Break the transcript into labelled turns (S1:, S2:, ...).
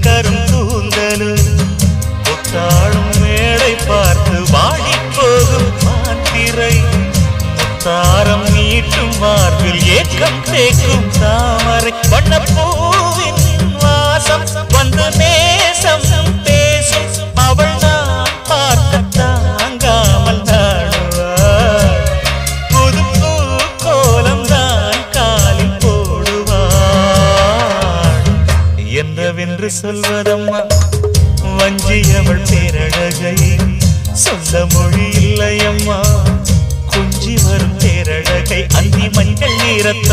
S1: கரும் கூந்தலும் ஒத்தாளும் மேடை பார்த்து வாடி போகும் மாத்திரை முத்தாரம் நீட்டும் மார்பில் ஏக்கம் தேக்கும் தாமரை வண்ணப்பூவின் வாசம் வந்து நேசம் பேசும் அவள் நான் பார்க்க தாங்காமல் நாடுவாள் புது பூ கோலம் தான் காலில் போடுவாள் என்னவென்று சொல்வதம்மா வஞ்சியவள் பேரழகை சொந்த மொழி இல்லையம்மா கொஞ்சி வரும் பேரழகை அந்தி மஞ்சள் நீரத்த